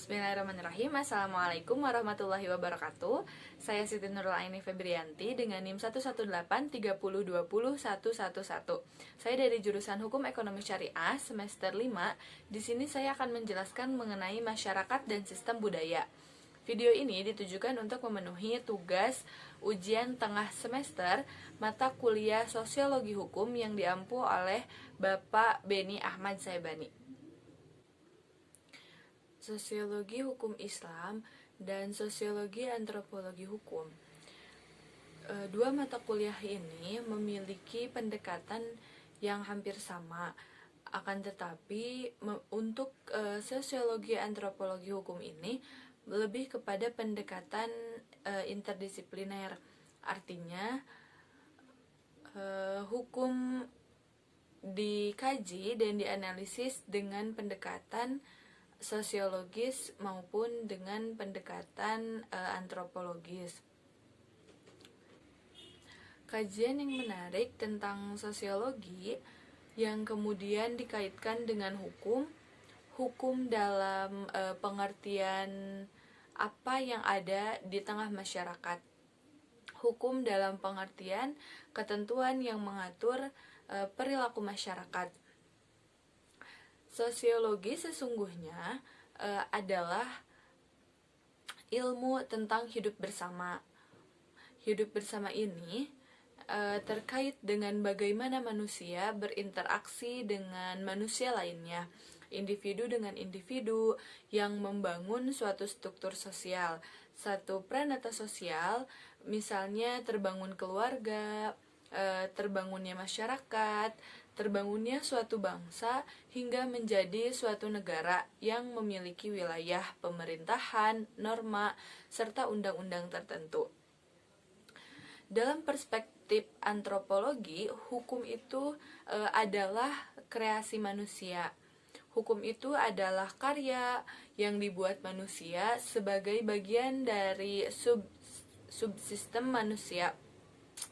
Bismillahirrahmanirrahim. Assalamualaikum warahmatullahi wabarakatuh. Saya Siti Nurul Aini Febrianti dengan NIM 11830201111. Saya dari jurusan Hukum Ekonomi Syariah semester 5. Di sini saya akan menjelaskan mengenai masyarakat dan sistem budaya. Video ini ditujukan untuk memenuhi tugas ujian tengah semester mata kuliah Sosiologi Hukum yang diampu oleh Bapak Beni Ahmad Saibani. Sosiologi Hukum Islam dan Sosiologi Antropologi Hukum. Dua mata kuliah ini memiliki pendekatan yang hampir sama. Akan tetapi untuk Sosiologi Antropologi Hukum ini lebih kepada pendekatan interdisipliner. Artinya hukum dikaji dan dianalisis dengan pendekatan sosiologis maupun dengan pendekatan antropologis. Kajian yang menarik tentang sosiologi yang kemudian dikaitkan dengan hukum dalam pengertian apa yang ada di tengah masyarakat. Hukum dalam pengertian ketentuan yang mengatur perilaku masyarakat. Sosiologi sesungguhnya adalah ilmu tentang hidup bersama. Hidup bersama ini terkait dengan bagaimana manusia berinteraksi dengan manusia lainnya, individu dengan individu yang membangun suatu struktur sosial, satu pranata sosial, misalnya terbangun keluarga, terbangunnya masyarakat, terbangunnya suatu bangsa hingga menjadi suatu negara yang memiliki wilayah pemerintahan, norma, serta undang-undang tertentu. Dalam perspektif antropologi, hukum itu adalah kreasi manusia. Hukum itu adalah karya yang dibuat manusia sebagai bagian dari subsistem manusia.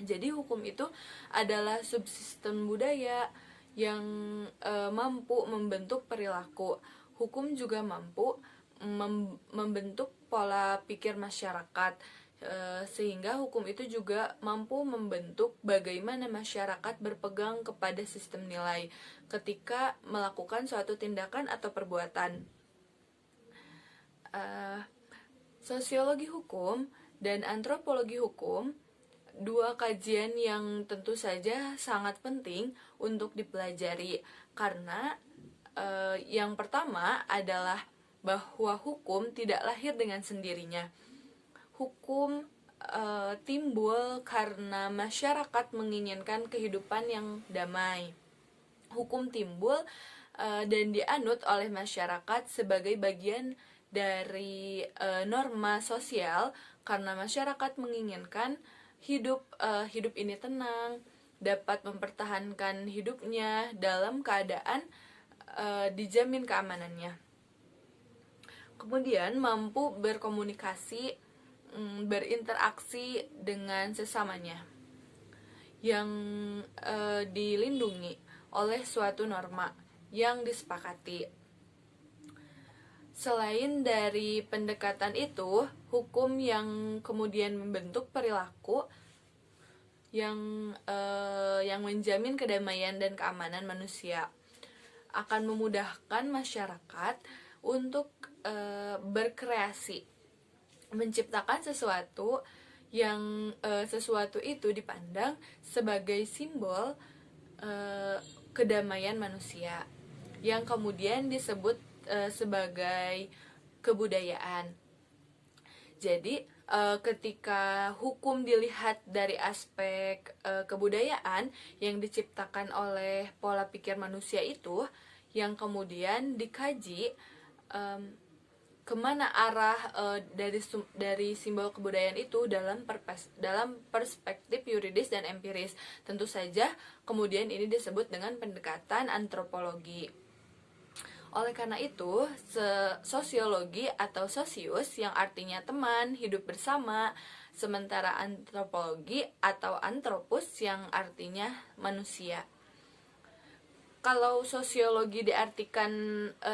Jadi hukum itu adalah subsistem budaya yang mampu membentuk perilaku. Hukum juga mampu membentuk pola pikir masyarakat, sehingga hukum itu juga mampu membentuk bagaimana masyarakat berpegang kepada sistem nilai ketika melakukan suatu tindakan atau perbuatan. Sosiologi hukum dan antropologi hukum, dua kajian yang tentu saja sangat penting untuk dipelajari karena yang pertama adalah bahwa hukum tidak lahir dengan sendirinya. Hukum timbul karena masyarakat menginginkan kehidupan yang damai. Hukum timbul dan dianut oleh masyarakat sebagai bagian dari norma sosial karena masyarakat menginginkan hidup ini tenang, dapat mempertahankan hidupnya dalam keadaan dijamin keamanannya. Kemudian mampu berkomunikasi, berinteraksi dengan sesamanya yang dilindungi oleh suatu norma yang disepakati. Selain dari pendekatan itu, hukum yang kemudian membentuk perilaku yang menjamin kedamaian dan keamanan manusia akan memudahkan masyarakat untuk berkreasi, menciptakan sesuatu yang sesuatu itu dipandang sebagai simbol kedamaian manusia yang kemudian disebut sebagai kebudayaan. Jadi ketika hukum dilihat dari aspek kebudayaan yang diciptakan oleh pola pikir manusia itu, yang kemudian dikaji kemana arah dari simbol kebudayaan itu dalam perspektif yuridis dan empiris. Tentu saja kemudian ini disebut dengan pendekatan antropologi. Oleh karena itu, sosiologi atau sosius yang artinya teman, hidup bersama, sementara antropologi atau antropus yang artinya manusia. Kalau sosiologi diartikan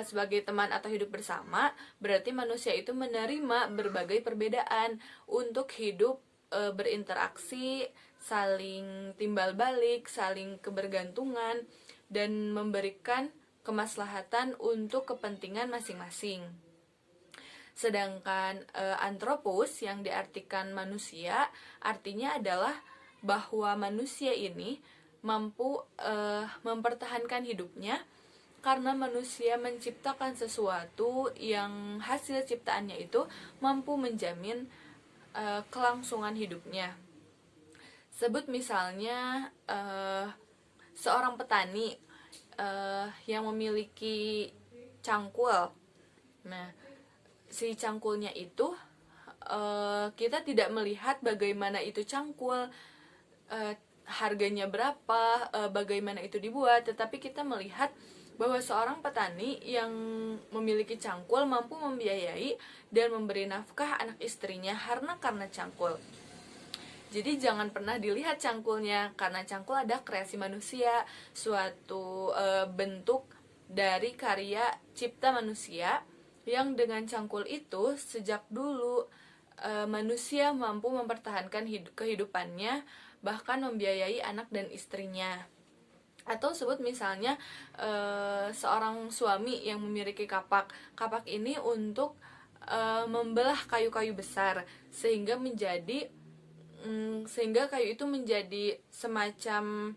sebagai teman atau hidup bersama, berarti manusia itu menerima berbagai perbedaan untuk hidup berinteraksi, saling timbal balik, saling kebergantungan, dan memberikan kemaslahatan untuk kepentingan masing-masing. Sedangkan antropos yang diartikan manusia, artinya adalah bahwa manusia ini mampu mempertahankan hidupnya karena manusia menciptakan sesuatu yang hasil ciptaannya itu mampu menjamin kelangsungan hidupnya. Sebut misalnya seorang petani yang memiliki cangkul. Nah, si cangkulnya itu kita tidak melihat bagaimana itu cangkul, harganya berapa, bagaimana itu dibuat, tetapi kita melihat bahwa seorang petani yang memiliki cangkul mampu membiayai dan memberi nafkah anak istrinya karena cangkul. Jadi jangan pernah dilihat cangkulnya, karena cangkul ada kreasi manusia, suatu bentuk dari karya cipta manusia yang dengan cangkul itu sejak dulu manusia mampu mempertahankan kehidupannya, bahkan membiayai anak dan istrinya. Atau sebut misalnya seorang suami yang memiliki kapak. Kapak ini untuk membelah kayu-kayu besar sehingga kayu itu menjadi semacam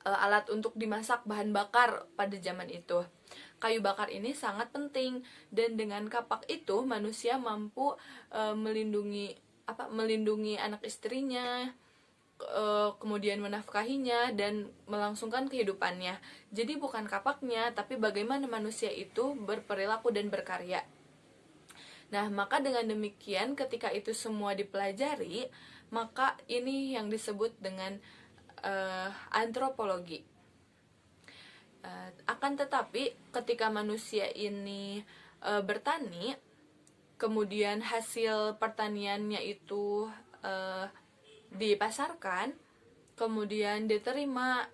alat untuk dimasak, bahan bakar pada zaman itu. Kayu bakar ini sangat penting, dan dengan kapak itu manusia mampu melindungi anak istrinya, kemudian menafkahinya dan melangsungkan kehidupannya. Jadi bukan kapaknya, tapi bagaimana manusia itu berperilaku dan berkarya. Nah, maka dengan demikian ketika itu semua dipelajari, maka ini yang disebut dengan antropologi. Akan tetapi ketika manusia ini bertani, kemudian hasil pertaniannya itu dipasarkan, kemudian diterima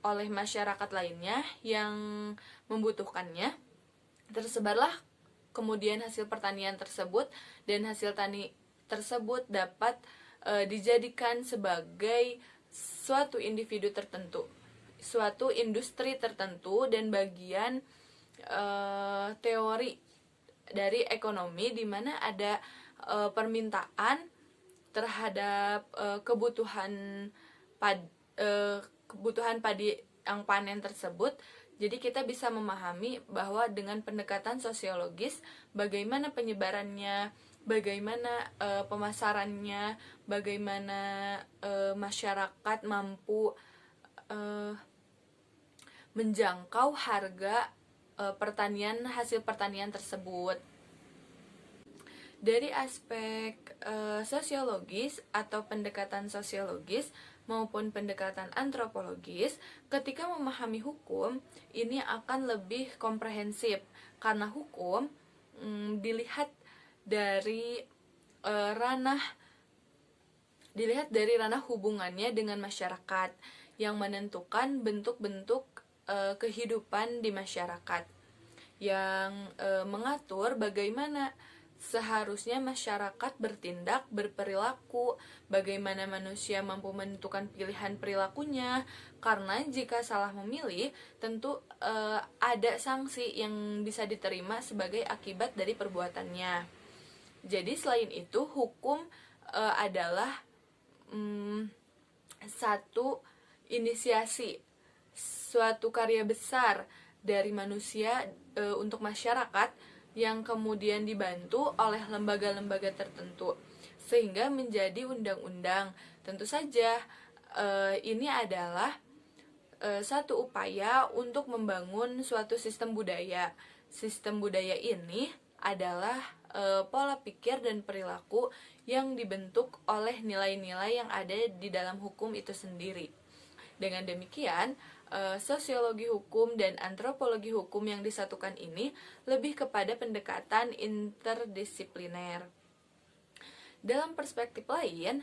oleh masyarakat lainnya yang membutuhkannya, tersebarlah kemudian hasil pertanian tersebut, dan hasil tani tersebut dapat dijadikan sebagai suatu individu tertentu, suatu industri tertentu, dan bagian teori dari ekonomi di mana ada permintaan terhadap kebutuhan padi yang panen tersebut. Jadi kita bisa memahami bahwa dengan pendekatan sosiologis, bagaimana penyebarannya, bagaimana pemasarannya, bagaimana masyarakat mampu menjangkau harga hasil pertanian tersebut. Dari aspek sosiologis atau pendekatan sosiologis maupun pendekatan antropologis, ketika memahami hukum, ini akan lebih komprehensif, karena hukum dilihat dari ranah hubungannya dengan masyarakat yang menentukan bentuk-bentuk kehidupan di masyarakat, yang mengatur bagaimana seharusnya masyarakat bertindak, berperilaku, bagaimana manusia mampu menentukan pilihan perilakunya, karena jika salah memilih, tentu ada sanksi yang bisa diterima sebagai akibat dari perbuatannya. Jadi selain itu, hukum adalah satu inisiasi, suatu karya besar dari manusia untuk masyarakat, yang kemudian dibantu oleh lembaga-lembaga tertentu sehingga menjadi undang-undang. Tentu saja ini adalah satu upaya untuk membangun suatu sistem budaya. Sistem budaya ini adalah pola pikir dan perilaku yang dibentuk oleh nilai-nilai yang ada di dalam hukum itu sendiri. Dengan demikian, sosiologi hukum dan antropologi hukum yang disatukan ini lebih kepada pendekatan interdisipliner. Dalam perspektif lain,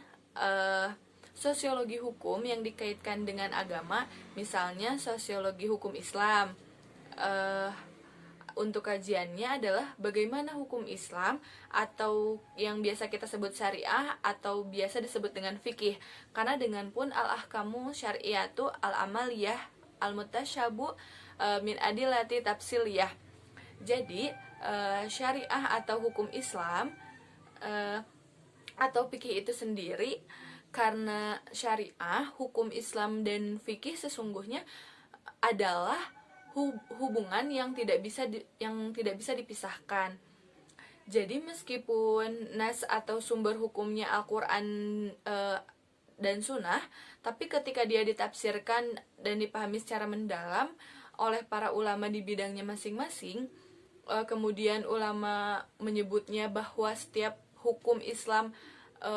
sosiologi hukum yang dikaitkan dengan agama, misalnya sosiologi hukum Islam. Untuk kajiannya adalah bagaimana hukum Islam atau yang biasa kita sebut syariah atau biasa disebut dengan fikih. Karena dengan pun al-ahkamu syariatu al-amaliyah al-mutasyabu min adilati tafsiliyah. Jadi syariah atau hukum Islam atau fikih itu sendiri, karena syariah, hukum Islam dan fikih sesungguhnya adalah hubungan yang tidak bisa dipisahkan. Jadi meskipun nas atau sumber hukumnya Al-Qur'an dan Sunnah, tapi ketika dia ditafsirkan dan dipahami secara mendalam oleh para ulama di bidangnya masing-masing, kemudian ulama menyebutnya bahwa setiap hukum Islam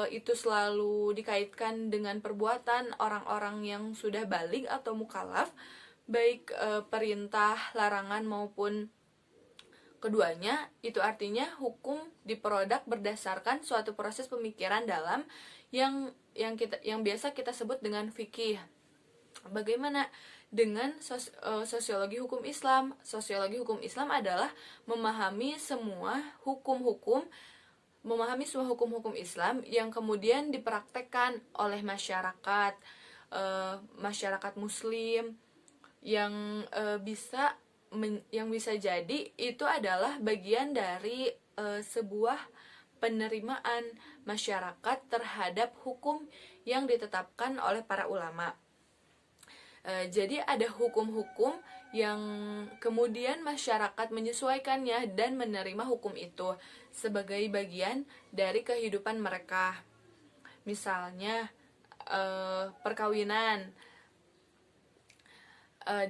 itu selalu dikaitkan dengan perbuatan orang-orang yang sudah baligh atau mukallaf, baik perintah, larangan maupun keduanya. Itu artinya hukum diperodak berdasarkan suatu proses pemikiran dalam yang biasa kita sebut dengan fikih. Bagaimana dengan sosiologi hukum Islam? Sosiologi hukum Islam adalah memahami semua hukum-hukum Islam yang kemudian dipraktekkan oleh masyarakat Muslim, yang bisa jadi itu adalah bagian dari sebuah penerimaan masyarakat terhadap hukum yang ditetapkan oleh para ulama. Jadi ada hukum-hukum yang kemudian masyarakat menyesuaikannya dan menerima hukum itu sebagai bagian dari kehidupan mereka. Misalnya perkawinan.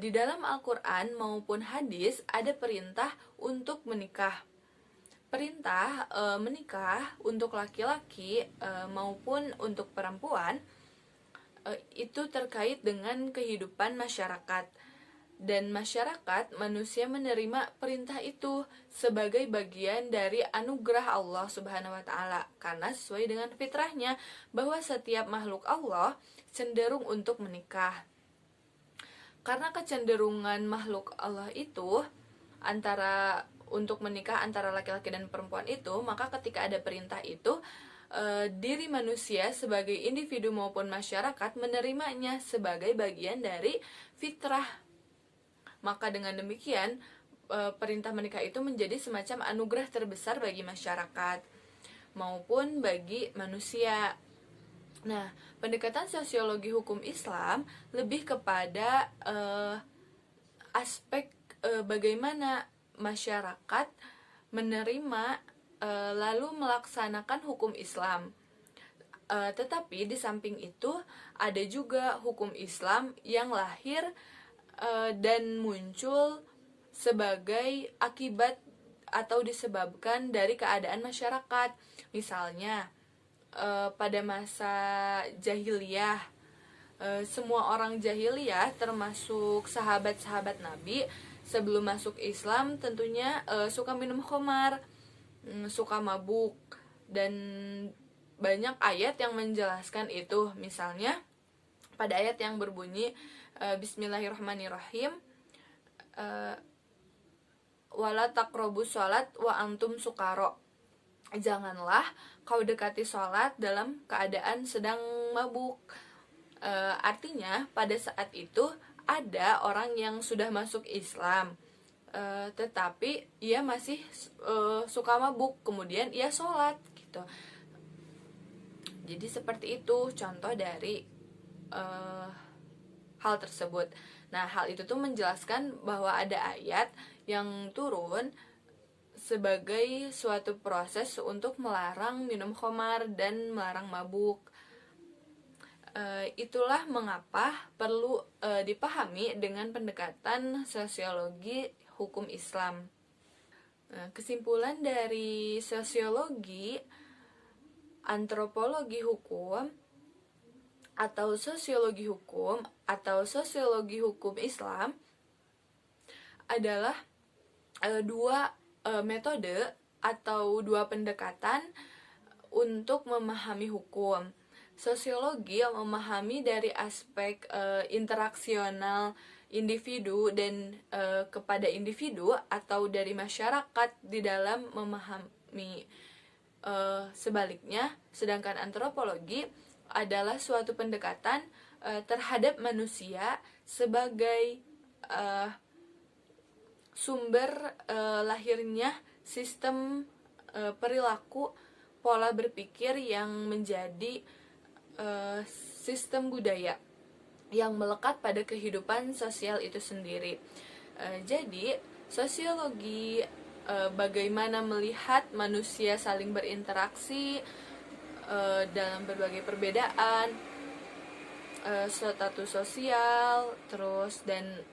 Di dalam Al-Quran maupun hadis ada perintah untuk menikah. Perintah menikah untuk laki-laki maupun untuk perempuan itu terkait dengan kehidupan masyarakat. Dan masyarakat, manusia menerima perintah itu sebagai bagian dari anugerah Allah Subhanahu wa Ta'ala, karena sesuai dengan fitrahnya bahwa setiap makhluk Allah cenderung untuk menikah. Karena kecenderungan makhluk Allah itu untuk menikah antara laki-laki dan perempuan itu, maka ketika ada perintah itu, diri manusia sebagai individu maupun masyarakat menerimanya sebagai bagian dari fitrah. Maka dengan demikian perintah menikah itu menjadi semacam anugerah terbesar bagi masyarakat maupun bagi manusia. Nah, pendekatan sosiologi hukum Islam lebih kepada aspek bagaimana masyarakat menerima lalu melaksanakan hukum Islam. Tetapi di samping itu ada juga hukum Islam yang lahir dan muncul sebagai akibat atau disebabkan dari keadaan masyarakat. Misalnya pada masa jahiliyah, semua orang jahiliyah termasuk sahabat-sahabat Nabi sebelum masuk Islam tentunya suka minum khamar, suka mabuk, dan banyak ayat yang menjelaskan itu. Misalnya pada ayat yang berbunyi Bismillahirrahmanirrahim, wala taqrabus sholat wa antum sukaro, janganlah kau dekati sholat dalam keadaan sedang mabuk. Artinya pada saat itu ada orang yang sudah masuk Islam, tetapi ia masih suka mabuk, kemudian ia sholat gitu. Jadi seperti itu contoh dari hal tersebut. Nah, hal itu tuh menjelaskan bahwa ada ayat yang turun sebagai suatu proses untuk melarang minum khamar dan melarang mabuk. Itulah mengapa perlu dipahami dengan pendekatan sosiologi hukum Islam. Kesimpulan dari sosiologi, antropologi hukum, atau sosiologi hukum atau sosiologi hukum Islam adalah dua metode atau dua pendekatan untuk memahami hukum. Sosiologi yang memahami dari aspek interaksional individu dan kepada individu atau dari masyarakat di dalam memahami sebaliknya, sedangkan antropologi adalah suatu pendekatan terhadap manusia sebagai sumber lahirnya sistem perilaku pola berpikir yang menjadi sistem budaya yang melekat pada kehidupan sosial itu sendiri. Jadi sosiologi bagaimana melihat manusia saling berinteraksi dalam berbagai perbedaan, status sosial, terus dan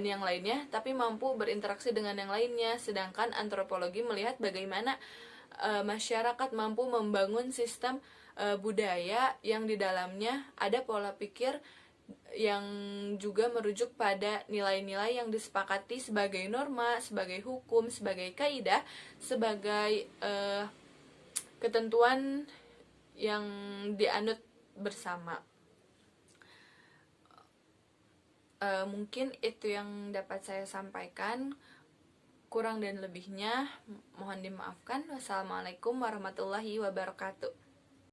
yang lainnya, tapi mampu berinteraksi dengan yang lainnya. Sedangkan antropologi melihat bagaimana masyarakat mampu membangun sistem budaya yang di dalamnya ada pola pikir yang juga merujuk pada nilai-nilai yang disepakati sebagai norma, sebagai hukum, sebagai kaidah, sebagai ketentuan yang dianut bersama. Mungkin itu yang dapat saya sampaikan. Kurang dan lebihnya mohon dimaafkan. Wassalamualaikum warahmatullahi wabarakatuh.